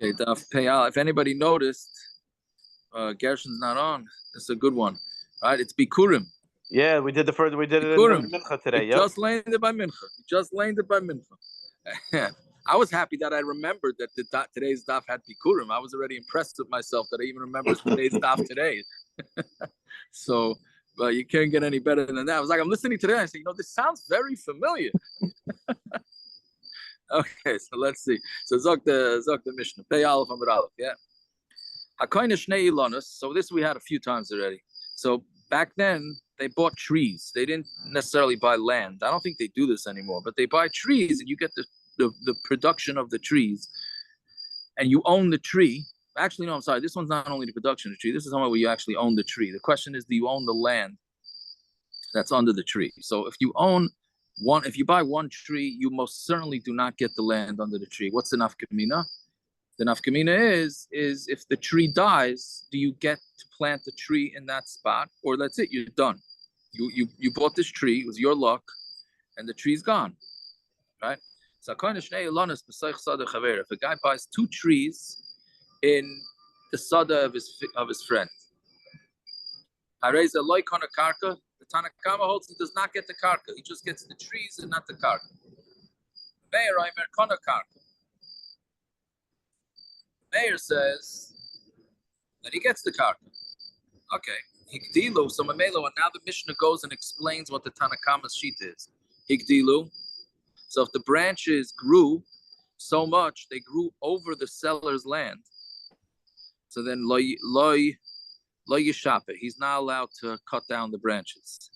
Okay, Daf Payal. If anybody noticed, Gershon's not on. It's a good one, right? It's Bikurim. Yeah, we did it in Bikurim. Mincha today. It Yep. just landed by Mincha. I was happy that I remembered that today's daf had Bikurim. I was already impressed with myself that I even remembered today's daf today. So, but you can't get any better than that. I was like, I'm listening today. I said, this sounds very familiar. Okay, so let's see. So Zok the Mishnah. Pei Aleph Amud Aleph. Yeah. So this we had a few times already. So back then they bought trees. They didn't necessarily buy land. I don't think they do this anymore, but they buy trees and you get the production of the trees and you own the tree. Actually, no, I'm sorry. This one's not only the production of the tree. This is somewhere where you actually own the tree. The question is, do you own the land that's under the tree? So if you buy one tree, you most certainly do not get the land under the tree. What's the nafkamina? The nafkamina is if the tree dies, do you get to plant the tree in that spot, or that's it? You're done. You bought this tree. It was your luck, and the tree's gone, right? So if a guy buys two trees in the sada of his friend, I raise a loik on a karka. The Tanakama holds he does not get the karka. He just gets the trees and not the karka. Meir says that he gets the karka. Okay. Higdilu, so Mamelo, and now the Mishnah goes and explains what the Tanakama's sheet is. Higdilu. So if the branches grew so much, they grew over the seller's land. So then loy yishape, he's not allowed to cut down the branches.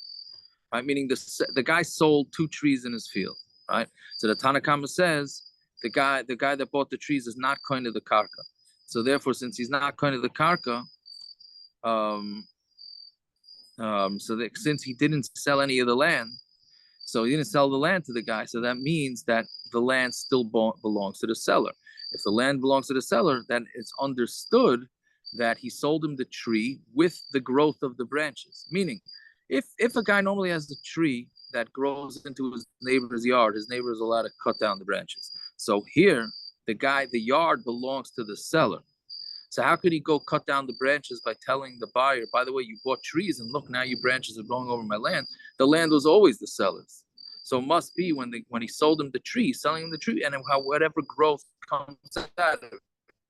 Right? Meaning the guy sold two trees in his field. Right? So the Tanakama says the guy that bought the trees is not kind of the karka. So therefore, since he's not kind of the karka, since he didn't sell any of the land, so he didn't sell the land to the guy. So that means that the land still belongs to the seller. If the land belongs to the seller, then it's understood that he sold him the tree with the growth of the branches. Meaning, if a guy normally has a tree that grows into his neighbor's yard, his neighbor is allowed to cut down the branches. So here, the yard belongs to the seller. So how could he go cut down the branches by telling the buyer, by the way, you bought trees and look, now your branches are growing over my land. The land was always the seller's. So it must be when he sold him the tree, selling him the tree, and whatever growth comes out of it.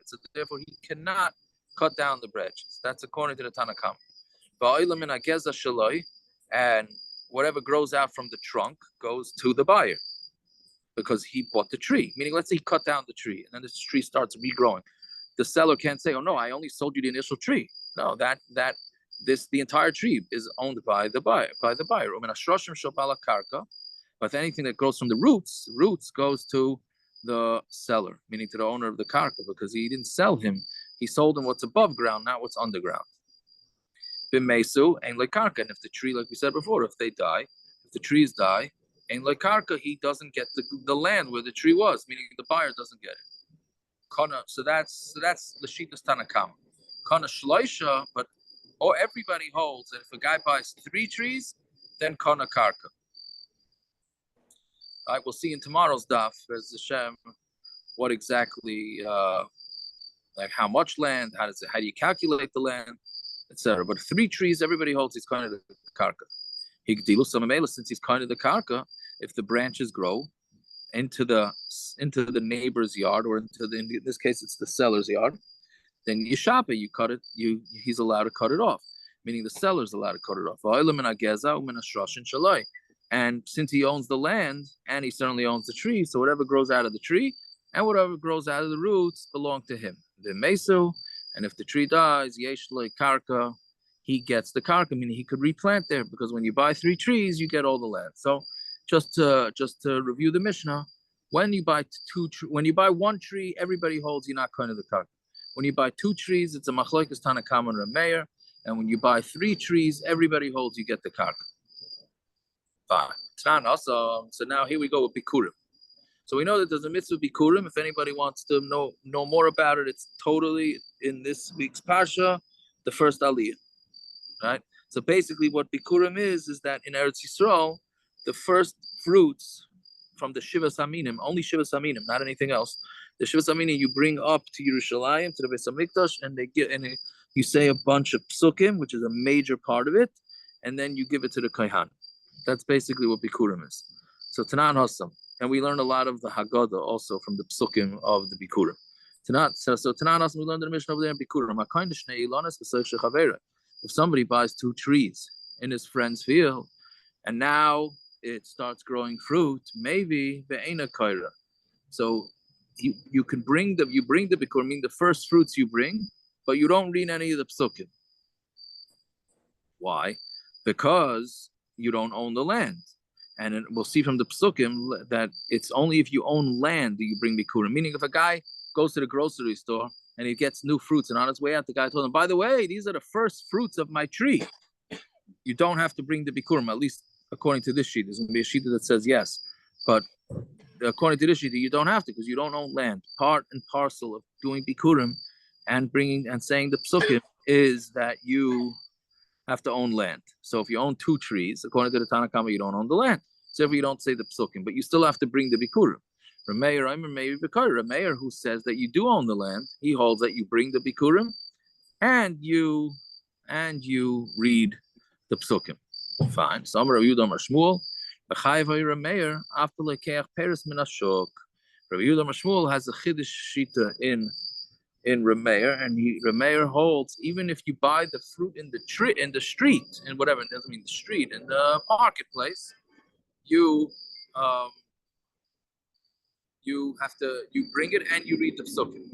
So therefore he cannot cut down the branches. That's according to the Tanakam. And whatever grows out from the trunk goes to the buyer because he bought the tree. Meaning, let's say he cut down the tree and then this tree starts regrowing. The seller can't say, "Oh no, I only sold you the initial tree." No, the entire tree is owned by the buyer. But anything that grows from the roots goes to the seller, meaning to the owner of the karka, because he didn't sell him. He sold him what's above ground, not what's underground. B'mesu and lekarka. And if the tree, like we said before, if the trees die, and lekarka, he doesn't get the land where the tree was, meaning the buyer doesn't get it. Kana, so that's Lashitas Tanakama. Kana Shloisha, but everybody holds that if a guy buys 3 trees, then Kana Karka. All right, we'll see in tomorrow's daf, as Hashem, what exactly, like how much land, how do you calculate the land, etc. But 3 trees, everybody holds he's kind of the karka. Higdilu samamela, since he's kind of the karka, if the branches grow into the neighbor's yard, or in this case it's the seller's yard, then you shop it, you cut it, he's allowed to cut it off, meaning the seller's allowed to cut it off. And since he owns the land and he certainly owns the tree, so whatever grows out of the tree and whatever grows out of the roots belong to him. The mesu, and if the tree dies, yesh karka, he gets the karka, meaning he could replant there, because when you buy 3 trees, you get all the land. So just to review the Mishnah, when you buy 1 tree, everybody holds you're not kind of the karka. When you buy 2 trees, it's a machlokes Tanakama and Rameir, and when you buy 3 trees, everybody holds you get the karka. Fine. So now here we go with Bikurim. So we know that there's a mitzvah Bikurim. If anybody wants to know more about it, it's totally in this week's Parsha, the first Aliyah. Right? So basically what Bikurim is that in Eretz Yisrael, the first fruits from the Shiva Saminim, only Shiva Saminim, not anything else, The Shivas Amini you bring up to Yerushalayim, to the Beis Hamikdash, and you say a bunch of psukim, which is a major part of it, and then you give it to the Kohen. That's basically what Bikurim is. So Tanan Hassam. And we learn a lot of the Haggadah also from the psukim of the Bikurim. So Tanan Hassam, we learned the Mishnah over there in Bikurim. If somebody buys 2 trees in his friend's field, and now it starts growing fruit, maybe ve'ena kaira. So you can bring the bikurim, mean the first fruits you bring, but you don't read any of the psukim. Why? Because you don't own the land, and we'll see from the psukim that it's only if you own land that you bring bikurim. Meaning, if a guy goes to the grocery store and he gets new fruits, and on his way out, the guy told him, "By the way, these are the first fruits of my tree." You don't have to bring the bikurim, at least according to this sheet. There's going to be a sheet that says yes, but according to this sheet, you don't have to because you don't own land. Part and parcel of doing bikurim and bringing and saying the psukim is that you have to own land. So if you own 2 trees, according to the Tanna Kama, you don't own the land. So if you don't say the psukim, but you still have to bring the bikurim. Rameir, who says that you do own the land, he holds that you bring the bikurim and you read the psukim. Fine. So Rabbi Yehuda Amar Shmuel, Rameir after lekeach peres min hashok. Rabbi Yehuda Amar Shmuel has a chiddush shita in Rameir, and Rameir holds even if you buy the fruit in the street, and whatever, it doesn't mean the street, in the marketplace, you bring it and you read the psukim.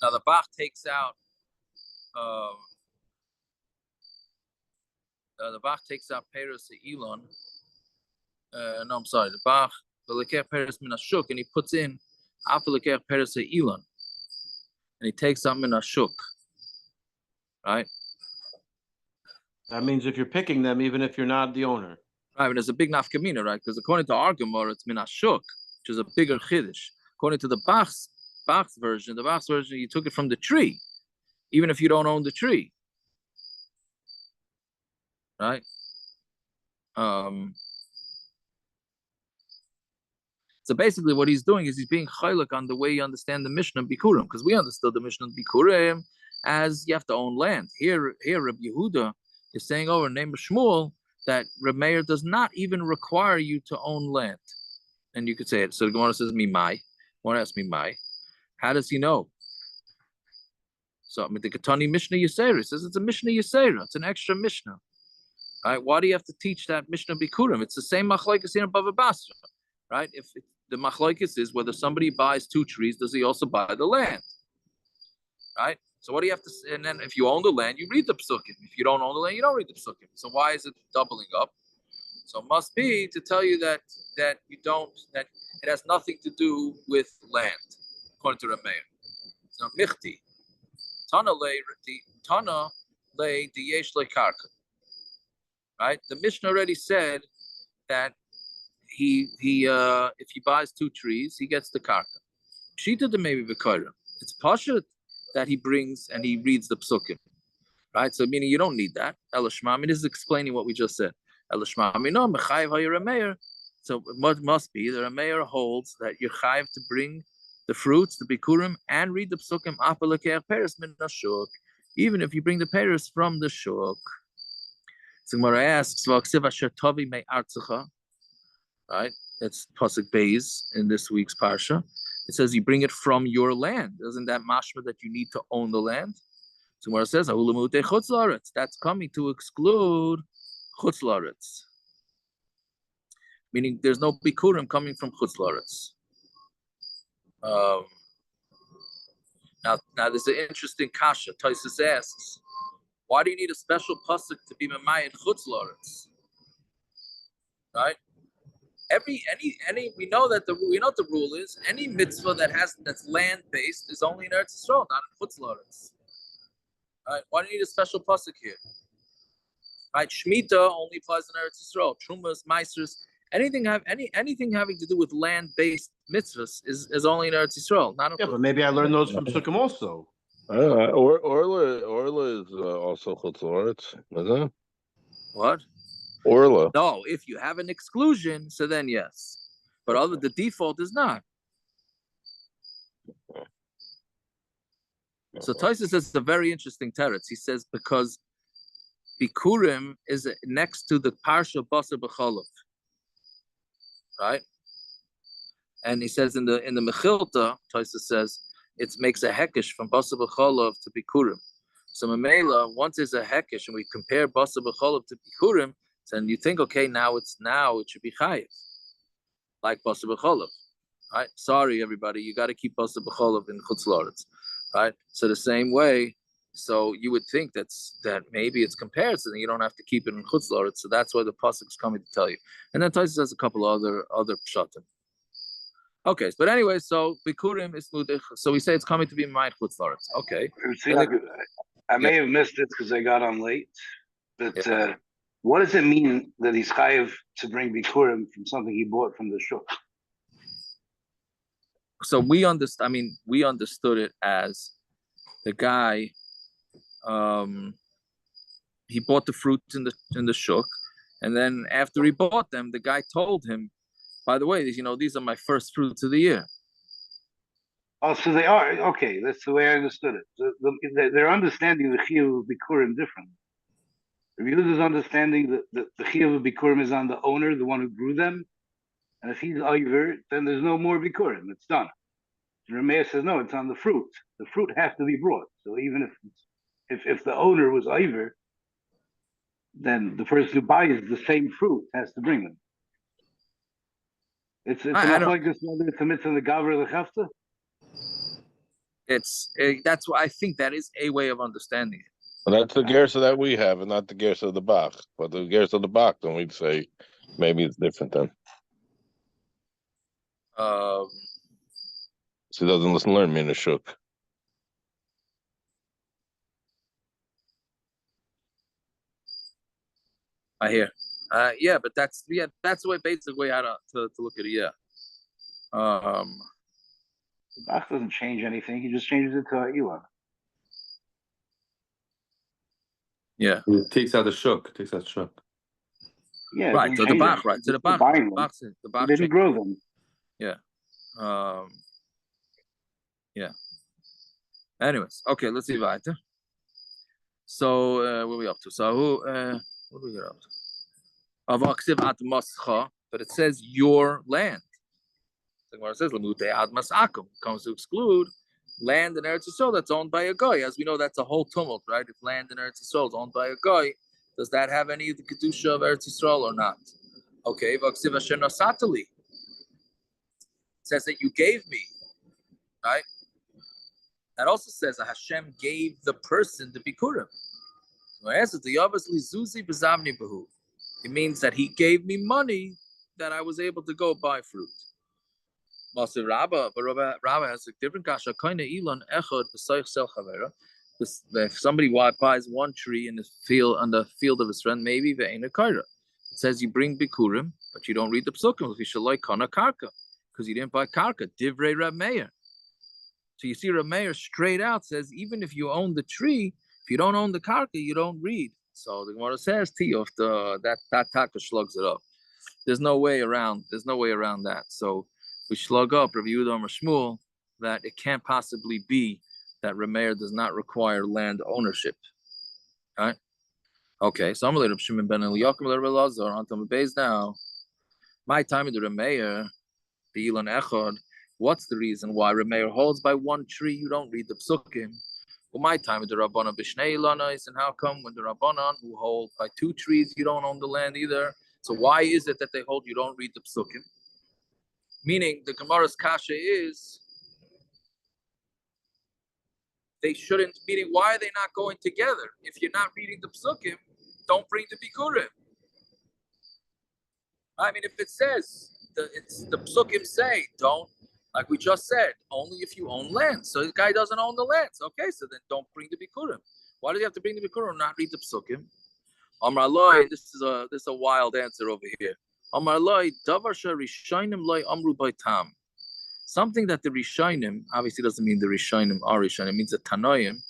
Now the Bach takes out Peres Elon. No, I'm sorry. The Bach Lekech Peres Minashuk, and he puts in after Lekech Peres Elon, and he takes out Minashuk. Right. That means if you're picking them, even if you're not the owner. Right, but there's a big nafkamina, right? Because according to our Gemara, it's Minashuk, which is a bigger chiddush. According to the Bach's version, you took it from the tree, even if you don't own the tree. Right? So basically what he's doing is he's being chaylik on the way you understand the Mishnah Bikurim, because we understood the Mishnah Bikurim as you have to own land. Here Rabbi Yehuda is saying over name of Shmuel that Reb Meir does not even require you to own land. And you could say it. So the Gemara says, "Mimai." One asks me, "Mai." How does he know? So the Ketani Mishnah Yisera says it's a Mishnah Yisera. It's an extra Mishnah. Right? Why do you have to teach that Mishnah Bikurim? It's the same machlokes here in Bava Basra. Right? If the machlokes is whether somebody buys 2 trees, does he also buy the land? Right? So what do you have to say? And then if you own the land, you read the psukim. If you don't own the land, you don't read the psukim. So why is it doubling up? So it must be to tell you that you don't, that it has nothing to do with land, according to Rameir. So michti, tana le diyesh le karka. Right? The Mishnah already said that he if he buys 2 trees, he gets the karka. Shita de maybe v'kara. It's pashut that he brings and he reads the psukim, right? So meaning you don't need that. Elishmami, this is explaining what we just said. Elishmami, no, mechayiv ha'yirameir. So it must be that a mayor holds that you're chayiv to bring the fruits, the bikurim, and read the psukim apalekeh peres min hashuk, even if you bring the peres from the shuk. So Gemara asks, "V'aksiv asher tovi me artzacha," right? It's pasuk beis in this week's parsha. It says you bring it from your land. Doesn't that mashma that you need to own the land? So where it says that's coming to exclude chutz laaretz, meaning there's no bikurim coming from chutz laaretz. Now there's an interesting kasha. Taisus asks, why do you need a special pasuk to be memay in chutz laaretz? Right? We know what the rule is. Any mitzvah that's land based is only in Eretz Yisrael, not in chutz laaretz. Right? Why do you need a special pasuk here? Right? Shemitah only applies in Eretz Yisrael. Trumas, Meisers, anything having to do with land based mitzvahs is only in Eretz Yisrael, not in but maybe I learned those from Sukkim also. Orla is also Chutz La'aretz, isn't it? What? Orla. No, if you have an exclusion, so then yes. But Okay. the default is not. So Tosfos says a very interesting teretz. He says because Bikurim is next to the Parsha Basra B'Cholav, right? And he says in the Mechilta, Tosfos says it makes a hekesh from Basra B'Cholav to Bikurim. So Mamela, once there's a hekesh and we compare Basra B'Cholav to Bikurim, then you think, okay, now it should be chayiv, like Basra B'Cholav, right? Sorry, everybody, you got to keep Basra B'Cholav in Chutz La'aretz, right? So the same way, so you would think that maybe it's compared, so then you don't have to keep it in Chutz La'aretz. So that's why the pasuk is coming to tell you. And then Tosfos has a couple other pshatim. Okay, but anyway, so Bikurim is Ludich. So we say it's coming to be my Chutz La'aretz. Okay. I may have missed it because I got on late. But what does it mean that he's chayiv to bring Bikurim from something he bought from the shuk? So we understood it as the guy. He bought the fruits in the shuk, and then after he bought them, the guy told him, "By the way, these are my first fruits of the year." Oh, so they are okay. That's the way I understood it. So they're understanding the chiyuv of Bikurim differently. The Yehuda's understanding that the chiyuv of Bikurim is on the owner, the one who grew them, and if he's Iver, then there's no more Bikurim. It's done. Rameir says no, it's on the fruit. The fruit has to be brought. So even if the owner was Iver, then the person who buys the same fruit has to bring them. It's enough like this whether it's a mitzvah in the Gavra or the Chafta. That's why I think that is a way of understanding it. Well, that's the gersa that we have, and not the gersa of the Bach. But the gersa of the Bach, then we'd say maybe it's different then. So he doesn't listen, learn me in a shuk. I hear. Yeah, but that's the way basic way how to look at it. Yeah. Bach doesn't change anything. He just changes it to Ilan. Yeah. It takes out the shuk. Yeah. Right. So the Bach, right. So the Bach didn't grow them. Yeah. Yeah. Anyways, okay, let's see weiter. So what are we up to? So what do we get up to? But it says your land. It says comes to exclude land in Eretz Yisrael that's owned by a guy. As we know, that's a whole tumult, right? If land in Eretz Yisrael is owned by a guy, does that have any of the kedusha of Eretz Yisrael or not? Okay, it says that you gave me, right? That also says that Hashem gave the person the bikurim. So it answers the obviously zuzi b'zamni b'hu. It means that he gave me money that I was able to go buy fruit. But Rabba has a different kasha. If somebody buys one tree in the field on the field of his friend, maybe ve'ena kaira. It says you bring bikurim, but you don't read the psukim. If you like kana karka, because you didn't buy karka. Divrei Rab Meir. So you see, Rab Meir straight out says even if you own the tree, if you don't own the karka, you don't read. So the Gemara says Tiyuf, that taka slugs it up. There's no way around that. So we slug up Rav Yehuda or Shmuel that it can't possibly be that Rab Meir does not require land ownership. Right? Okay, so I'm going to Shimon ben Eliyakim Lazar on Tamar Beis now. My time in the Rab Meir, the Ilan Echad. What's the reason why Rab Meir holds by one tree? You don't read the psukim. Well, my time with the Rabbanan Bishnei Ilanos, and how come when the Rabbanan who hold by two trees you don't own the land either? So why is it that they hold you don't read the psukim? Meaning the Gemara's kasha is they shouldn't. Meaning why are they not going together? If you're not reading the psukim, don't bring the bikurim. I mean, if it says the psukim say don't. Like we just said, only if you own land. So the guy doesn't own the land. So, okay, so then don't bring the bikurim. Why do you have to bring the bikurim and not read the psukim? Amar Loi, this is a wild answer over here. Amar Loi, davar rishonim loy amru by tam. something that the Rishonim, obviously doesn't mean the Rishonim are Rishonim, it means the Tanoim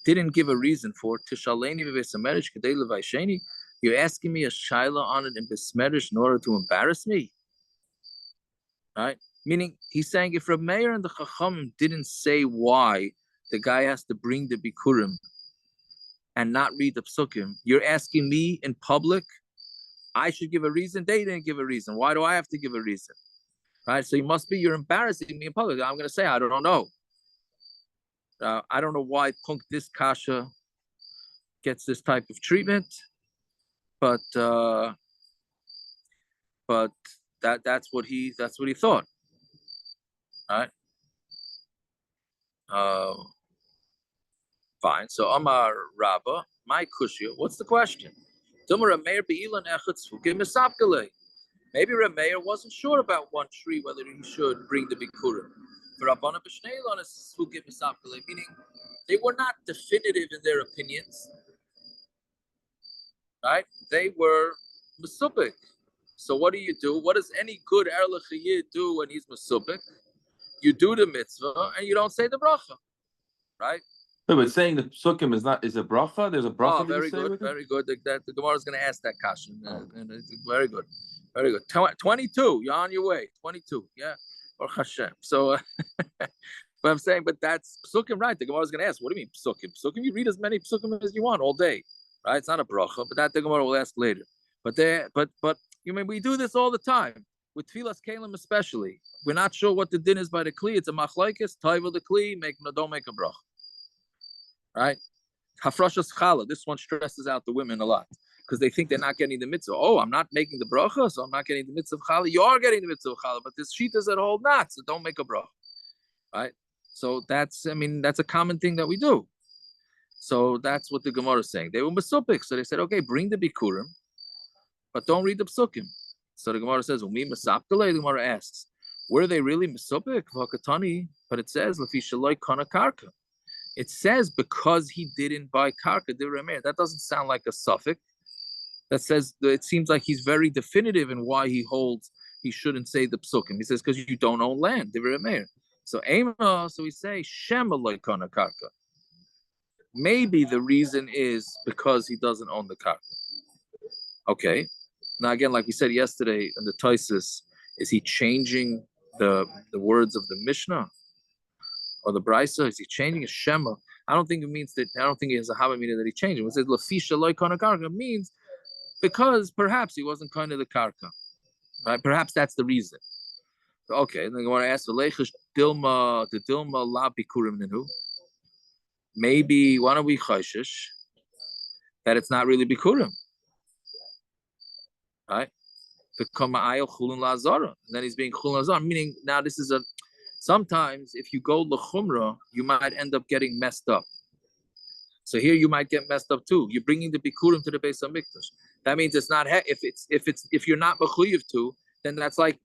didn't give a reason for Tishaleni v'Besmerish Kedei Levaisheni. You're asking me a shaila on it in Besmerish in order to embarrass me, right? Meaning he's saying if Reb Meir and the Chacham didn't say why the guy has to bring the Bikurim and not read the Psukim, you're asking me in public I should give a reason. They didn't give a reason. Why do I have to give a reason? Right? So you're embarrassing me in public. I'm going to say, I don't know. I don't know why Punk this Kasha gets this type of treatment, but that's what he thought. Right? Fine. So Amar Rabba, my kushya. What's the question? Maybe Rameir wasn't sure about one tree whether he should bring the Bikurim. Meaning they were not definitive in their opinions, right? They were Mesupik. So what do? What does any good Erlich Yid do when he's Mesupik? You do the mitzvah and you don't say the bracha, right? No, but saying the psukim is a bracha. There's a bracha. Oh, very good, very good. The Gemara is going to ask that question. Very good, very good. 22. You're on your way. 22. Yeah, or Hashem. So, but I'm saying, but that's psukim, right? The Gemara is going to ask, what do you mean psukim? Psukim, you read as many psukim as you want all day, right? It's not a bracha, but that the Gemara will ask later. But you mean we do this all the time with tefillas kelim especially. We're not sure what the din is by the kli. It's a machlokes. Taiva the kli. Don't make a bracha. Right? Hafrashas challah. This one stresses out the women a lot because they think they're not getting the mitzvah. Oh, I'm not making the bracha, so I'm not getting the mitzvah of challah. You are getting the mitzvah of challah, but this sheet is that hold not, so don't make a bracha. Right? So that's a common thing that we do. So that's what the Gemara is saying. They were mesupik, so they said, okay, bring the bikurim, but don't read the psukim. So the Gemara says, "Umi masapkale." The Gemara asks, were they really mesupik? But it says, "Lafi shaloi kana karka." It says because he didn't buy karka de remeir. That doesn't sound like a suffix. That says it seems like he's very definitive in why he holds he shouldn't say the psukim. He says because you don't own land de remeir. So we say shema loikana karka. Maybe the reason is because he doesn't own the karka. Okay. Now again, like we said yesterday in the Taisus, is he changing the words of the Mishnah? Or the Brisa, is he changing a Shema? I don't think it means that. I don't think it has a Hava meaning that he changed it. When it says Lafisha loy kana karka, means because perhaps he wasn't kind of the karka, right? Perhaps that's the reason. Okay, then I want to ask the Dilma la bikurim ninu. Maybe why don't we chayshish that it's not really bikurim, right? Become ayil chulun lazara, and then he's being chulun lazara. Meaning now this is a. Sometimes, if you go l'chumra, you might end up getting messed up. So here you might get messed up too. You're bringing the bikurim to the Beis Hamikdash. That means it's not if you're not mechuyev to, then that's like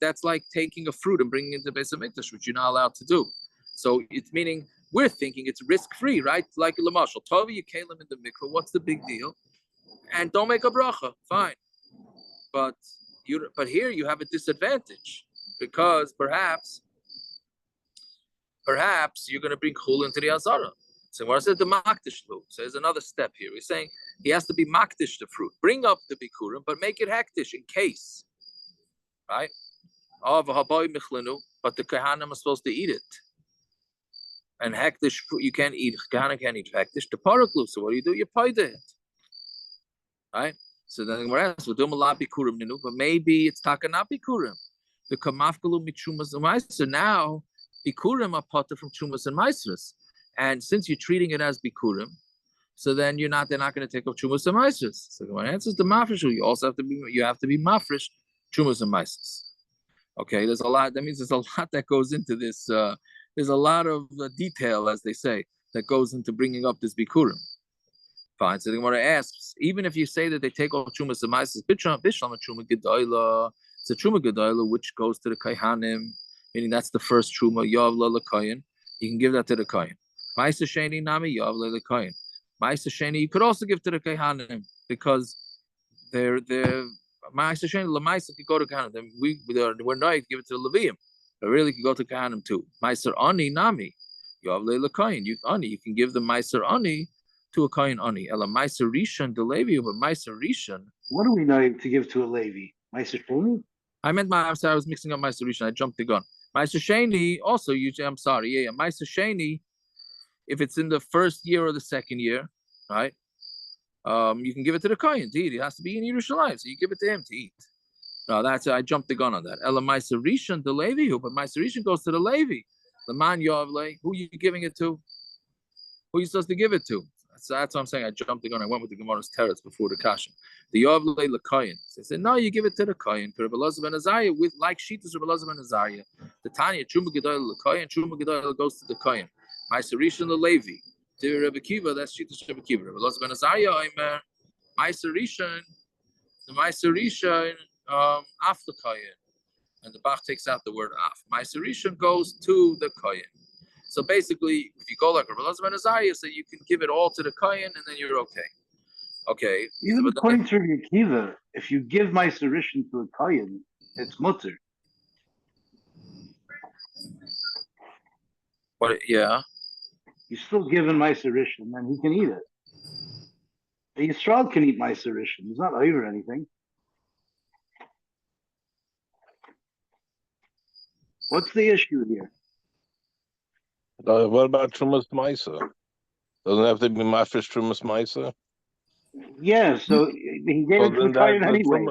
taking a fruit and bringing it to the Beis Hamikdash, which you're not allowed to do. So it's meaning we're thinking it's risk free, right? Like l'mashal, Tovi Yekalim in the mikvah. What's the big deal? And don't make a bracha. Fine, but here you have a disadvantage because perhaps you're going to bring chul into the azara. So what I said the makdish lu. So there's another step here. We're saying he has to be makdish the fruit. Bring up the bikurim, but make it hektish in case. Right? But the kahanim are supposed to eat it. And hektish fruit, you can't eat. Kahana can't eat hektish. The paraklu. So what do? You paid it. Right? So then we're asked, but maybe it's takanat bikurim. The kamafkalu mitchumas umayis. So now bikurim are potter from chumas and maisras, and since you're treating it as bikurim, so then they're not going to take off chumas and maisras. So the answer is the mafresh. You also have to be mafresh chumas and maisras. Okay, there's a lot. That means there's a lot that goes into this. There's a lot of detail, as they say, that goes into bringing up this bikurim. Fine. So the Gemara asks, even if you say that they take off chumas and maisras, bishlam chuma gedoyla, it's a chuma gedoyla which goes to the kaihanim. Meaning that's the first truma, yavla lekayin. You can give that to the kayin. Ma'aser sheni nami yavla lekayin. Ma'aser sheni you could also give to the kaihanim because they're ma'aser sheni lemaisa could go to kaihanim. Then we're not to give it to the leviim. But really, you can go to Kahanim too. Meiser Ani Nami. Yav Leila Kohen. You can give the Meiser Ani to a Kohen Ani. Ela Meiser Rishon the Levi, but Meiser Rishon. What do we know to give to a Levi? Meiser Sheni? I'm sorry, I was mixing up Meiser Rishon. I jumped the gun. Meiser Sheni also usually. I'm sorry. Yeah. Meiser Sheni, if it's in the first year or the second year, right? You can give it to the Kohen to eat. It has to be in Yerushalayim, so you give it to him to eat. No, that's I jumped the gun on that. Ela Meiser Rishon the Levi, but Meiser Rishon goes to the Levi. The man Yovle, who are you giving it to? Who are you supposed to give it to? So that's what I'm saying. I jumped the gun. I went with the Gemara's teretz before the Kasha. The Yovle LeKoyin. So they said, no, you give it to the Koyin. With like Shitas Rabbi Elazar ben Azariah. The Tanya Truma Gedoyel LeKoyin. Truma Gedoyel goes to the Koyin. Meiser Rishon the Levi. To Rabbi Kiva, that's Shitas Rabbi Kiva. Rabbi Elazar ben Azariah, Omer Meiser Rishon. The Meiser Rishon after Koyin. And the Bach takes out the word af. Meiser Rishon goes to the Koyin. So basically, if you go like Rabbi Elazar ben Azariah, so you can give it all to the Koyin, and then you're okay. Okay. Even according to Rabbi Akiva, if you give Meiser Rishon to a Kohen, it's mutter. But yeah. You're still giving Meiser Rishon, and he can eat it. The Yisrael can eat Meiser Rishon. He's not over anything. What's the issue here? What about Trumas Maisa? Doesn't it have to be Mafish Trumas Maisa? Yeah, so he gave it to the Kohen anyway.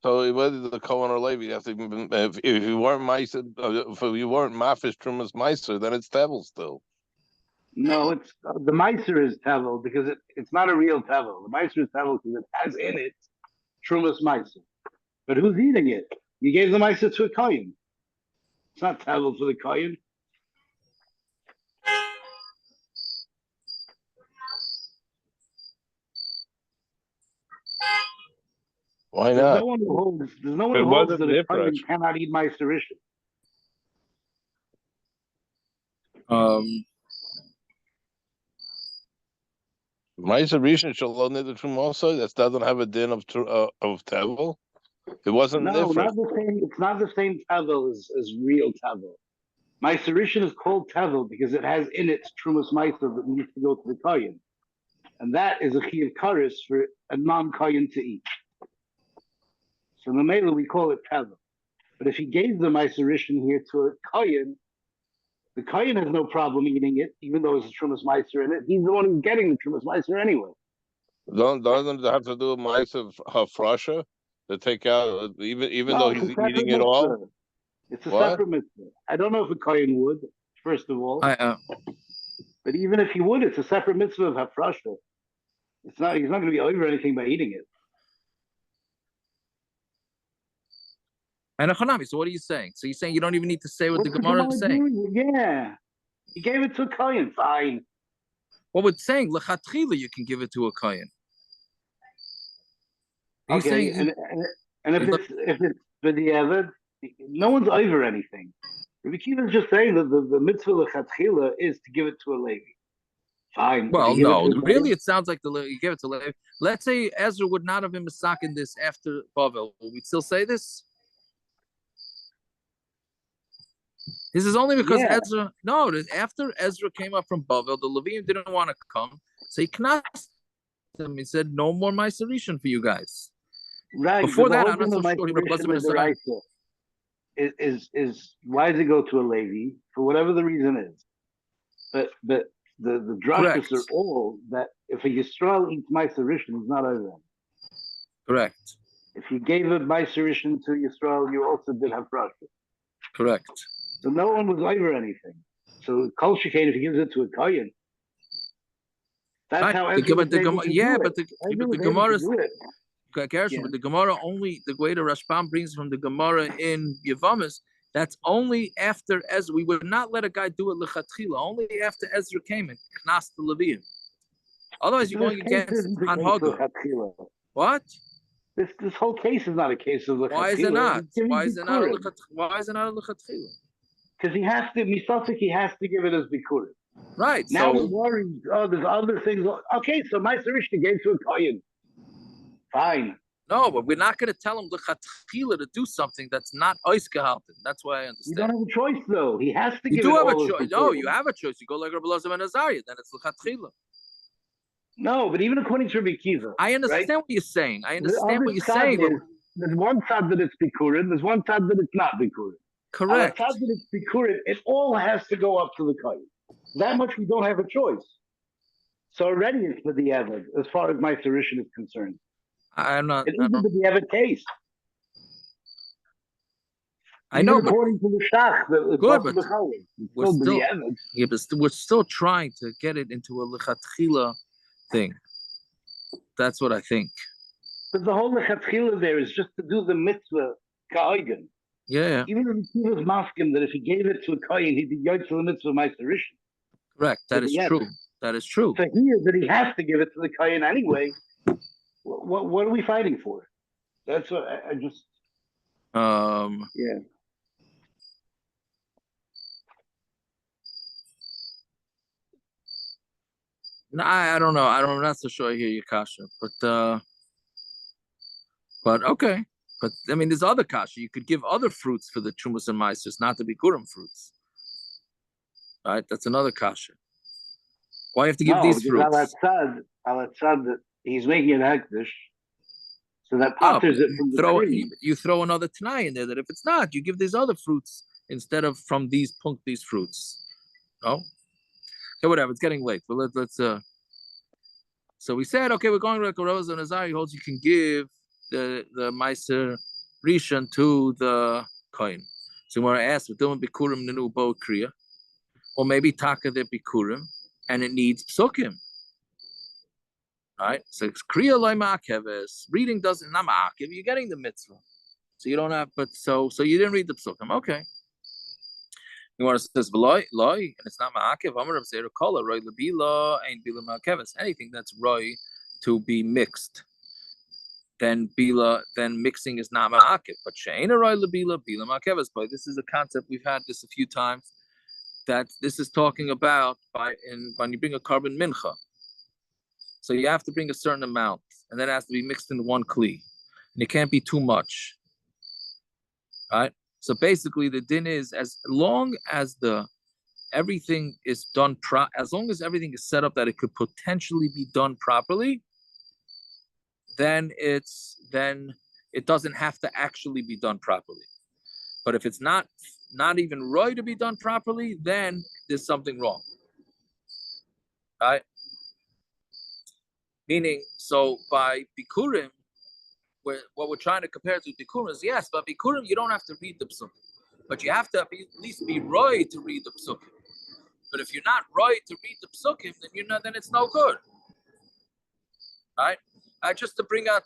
So whether the Kohen or Levi, you have to, if you weren't Maisa, if you weren't Mafish Trumas Maisa, then it's Tevel still. No, it's the Meiser is Tevel because it's not a real Tevel. The Meiser is Tevel because it has in it Trumas Meiser. But who's eating it? You gave the Meiser to a Kohen. It's not Tevel for the Kohen. Why There's not? no one who holds that a Kohen cannot eat Meiser Rishon. Meiser Rishon Shalom Nidutrum also. That doesn't have a din of Tevel. It wasn't No, different. not the same. It's not the same Tevel as real Tevel. Meiser Rishon is called Tevel because it has in it Trumas Meiser that needs to go to the Kohen, and that is a Chiyuv Karis for a non-Kohen to eat. So the Mela we call it Tevel. But if he gave the Meiser Rishon here to a Kohen, the Kohen has no problem eating it, even though there's a Trumas Meiser in it. He's the one who's getting the Trumas Meiser anyway. Doesn't it have to do with Meiser Hafrasha to take out even No, though he's eating it all? It's a separate mitzvah. I don't know if a Kohen would, first of all. But even if he would, it's a separate mitzvah of Hafrasha. He's not going to be over anything by eating it. And so what are you saying? So you're saying you don't even need to say what the Gemara is saying? Yeah. He gave it to a Kohen, fine. Well, we're saying, lechatchila, you can give it to a Kohen. Okay, and if it's for the Eved, no one's over anything. Rabbi Kiva is just saying that the mitzvah lechatchila is to give it to a Levi. Fine. Well, no, really, it sounds like you give it to Levi. Let's say Ezra would not have been masakin this after Bavel. Will we still say this? This is only because Ezra. No, after Ezra came up from Bavel, the Levium didn't want to come, so he knast them. He said, "No more Meiser Rishon for you guys." Right. Before that, I'm not so sure he is why does it go to a Levi for whatever the reason is? But the drashas are all that if a Yisrael eats Meiser Rishon, he's not over them. Correct. If you gave a Meiser Rishon to Yisrael, you also did have drashas. Correct. So no one was over anything. So Kol Shekain, if he gives it to a Kohen, that's how everyone but the Gemara is but the Gemara only the way the Rashbam brings from the Gemara in Yevamis, that's only after Ezra. We would not let a guy do it lechatchila, only after Ezra came and knast the Levium. Otherwise, you're going against Hanhaga. What? This whole case is not a case of lechatchila. Why is it not? Why is it not a lechatchila? Because he has to, misafik, he has to give it as bikurim. Right. Now we're worried, there's other things. Okay, so Meiser Rishon gave to a Kohen. Fine. No, but we're not going to tell him lechatchila to do something that's not ois gehalten. That's why I You understand. don't have a choice though. He has to You give do it have a all as choice. No, you bikurim. have a choice. You go like Rabbi Elazar ben Azariah, then it's lechatchila. No, but even according to Rabbi Kiva, I understand right? what you're saying. I The understand other what you're side saying, but is there's one side that it's bikurim, there's one side that it's not bikurim. On the correct. side that it's bikurim, it all has to go up to the kohen. That much we don't have a choice. So already it's for the Evid, as far as my Sarishan is concerned. I'm not. It isn't the Evid case. I know, Even but according to the Shach, good, but we're still still, the Evid. yeah, but we're still trying to get it into a lechatchila thing. That's what I think. But the whole lechatchila there is just to do the mitzvah ka'oigen. Yeah, Even if he was masking that if he gave it to a kohen, he'd be yoytz the mitzvah my Sarishan. correct. That is true. That is true. So here that he has to give it to the kohen anyway. What are we fighting for? That's what I just yeah. No, I don't know. I'm not so sure I hear you, Kasha. But okay. But I mean, there's other kasha. You could give other fruits for the trumas and meisters, not to be kurim fruits. Right? That's another kasha. Why you have to give these fruits? Al-Atzad, that he's making it hektish, so that Oh, potters it from the cream. you throw another tanai in there that if it's not, you give these other fruits instead of from these fruits. No? Okay, whatever. It's getting late. But let's so we said, okay, we're going to Rosa and Azari holds you can give the Meiser Rishon to the coin. So when I asked, bikurim nenu bo kriya, or maybe taka the bikurim, and it needs psukim. Right? So it's kriya loy ma'akeves. Reading doesn't not ma'akev. You're getting the mitzvah, so you don't have. But so you didn't read the psukim. Okay. You want to says loy, and it's not ma'akev. I'm going to say kola roy lebila ain't bila ma'akeves. Anything that's roy to be mixed. Then mixing is not ma'akev. But she'ena roy lebila bila ma'akeves. But this is a concept we've had this a few times. That this is talking about when you bring a carbon mincha. So you have to bring a certain amount, and then it has to be mixed into one kli, and it can't be too much, right? So basically, the din is as long as everything is done as long as everything is set up that it could potentially be done properly, then it doesn't have to actually be done properly. But if it's not even right to be done properly, then there's something wrong, right? Meaning, so by bikurim, what we're trying to compare to bikurim is yes, but bikurim you don't have to read the psukim, but you have to at least be right to read the psukim. But if you're not right to read the psukim, then it's no good, right? Just to bring out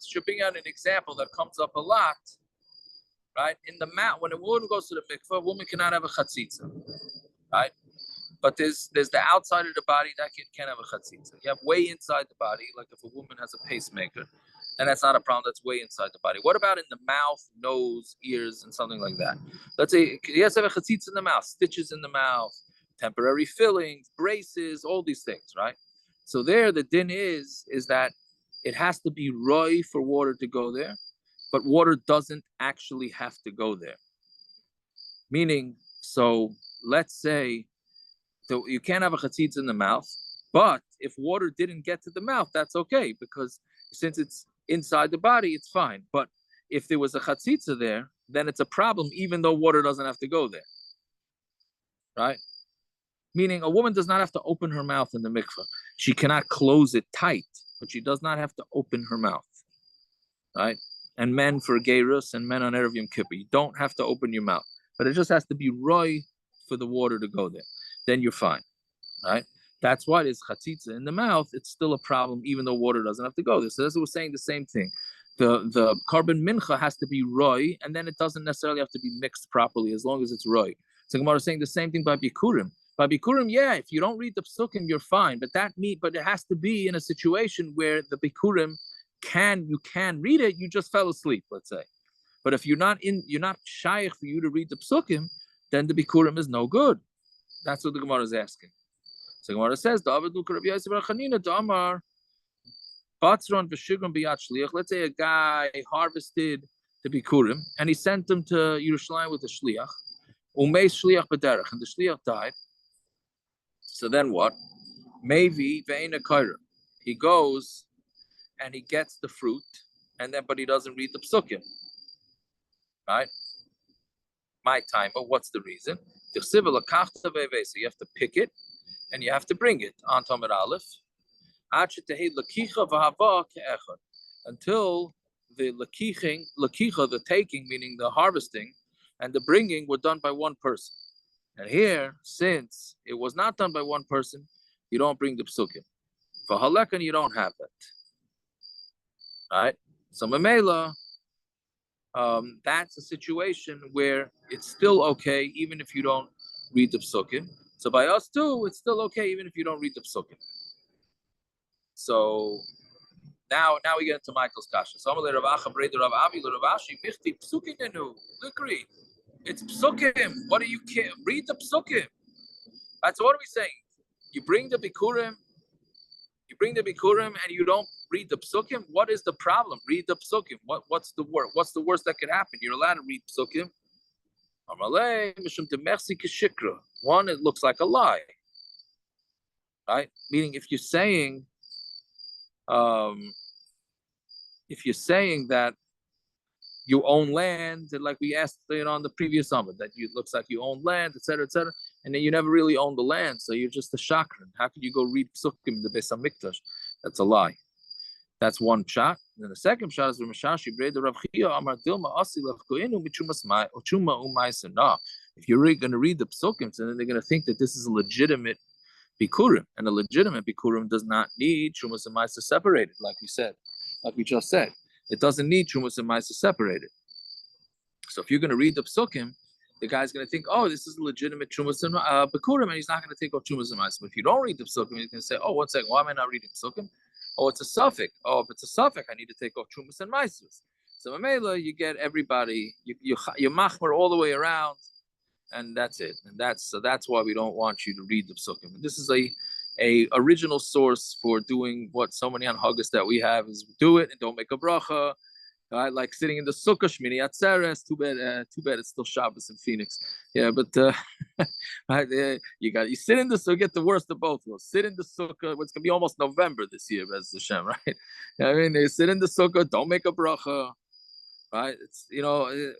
an example that comes up a lot, right? In the mat, when a woman goes to the mikveh, a woman cannot have a chatzitza, right? But there's the outside of the body that can have a chatzitza. You have way inside the body, like if a woman has a pacemaker, then that's not a problem. That's way inside the body. What about in the mouth, nose, ears, and something like that? Let's say he has to have a chatzitza in the mouth, stitches in the mouth, temporary fillings, braces, all these things, right? So there, the din is that it has to be roy for water to go there, but water doesn't actually have to go there. Meaning, so let's say, so you can't have a chatzitza in the mouth, but if water didn't get to the mouth, that's okay, because since it's inside the body, it's fine. But if there was a chatzitza there, then it's a problem, even though water doesn't have to go there, right? Meaning a woman does not have to open her mouth in the mikveh. She cannot close it tight, but she does not have to open her mouth, right? And men for Geirus and men on Erev Yom Kippur, you don't have to open your mouth, but it just has to be roy for the water to go there. Then you're fine, right? That's why there's chatzitza in the mouth. It's still a problem, even though water doesn't have to go there. So that's what we're saying, the same thing. The carbon mincha has to be roy, and then it doesn't necessarily have to be mixed properly as long as it's roy. So Gemara is saying the same thing by bikurim. By bikurim, yeah, if you don't read the psukim, you're fine. But it has to be in a situation where the bikurim you can read it. You just fell asleep, let's say. But if you're not shaykh for you to read the psukim, then the bikurim is no good. That's what the Gemara is asking. So the Gemara says, "David Luka Rabbi Yosef Bar Chanina Damar Batzron v'shigron biyat shliach. Let's say a guy harvested the bikurim and he sent them to Yerushalayim with the shliach. Umeis shliach b'derech, and the shliach died. So then what? Maybe ve'ena kaira. He goes and he gets the fruit, and then but he doesn't read the psukim. Right? My time, but what's the reason? So you have to pick it and you have to bring it on Tamar Aleph until the lakicha, the taking, meaning the harvesting, and the bringing were done by one person. And here, since it was not done by one person, you don't bring the psukim. For halekan, you don't have that. All right? So memela, that's a situation where it's still okay, even if you don't read the psukim. So by us too, it's still okay, even if you don't read the psukim. So now we get into Michael's kasha. It's psukim. What do you care? Read the psukim. That's what are we saying? You bring the bikurim, and you don't read the psukim. What is the problem? Read the psukim. What's the worst? What's the worst that could happen? You're allowed to read psukim. One, it looks like a lie, right? Meaning, if you're saying that you own land, like we asked, on the previous summit, that it looks like you own land, etc., and then you never really own the land, so you're just a shakran. How could you go read psukim in the Beis Hamikdash? That's a lie. That's one shot. And then the second shot is Ramashashi Breda Rav Chia Amar Dilma Asi Lefkoinu Michumas Chuma Umaisa. No, if you're really going to read the psukim, then they're going to think that this is a legitimate bikurim, and a legitimate bikurim does not need Chumas and Maisa separated, like we just said. It doesn't need Chumas and Maisa separated. So if you're going to read the psukim, the guy's going to think, oh, this is a legitimate Chumas and bikurim, and he's not going to take off Chumas and Maisa. But if you don't read the psukim, he's going to say, oh, one second, why am I not reading psukim? Oh, it's a suffix. Oh, if it's a suffix, I need to take off Chumas and Maisas. So Mamela, you get everybody, you machmer all the way around, and that's it. And that's why we don't want you to read the psukim. This is a original source for doing what so many anhagas that we have is do it and don't make a bracha. Right? Like sitting in the sukkah, Shmini Atzeres. Too bad it's still Shabbos in Phoenix. Yeah, but right, you sit in the sukkah, get the worst of both worlds. Sit in the sukkah. It's gonna be almost November this year, Bez Hashem, right? I mean, they sit in the sukkah, don't make a bracha, right? It's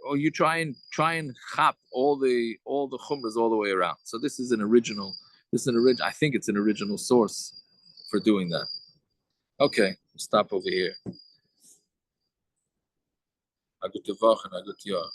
or you try and chop all the chumras all the way around. So this is an original. I think it's an original source for doing that. Okay, stop over here. A gute Woche, a gute Jahr.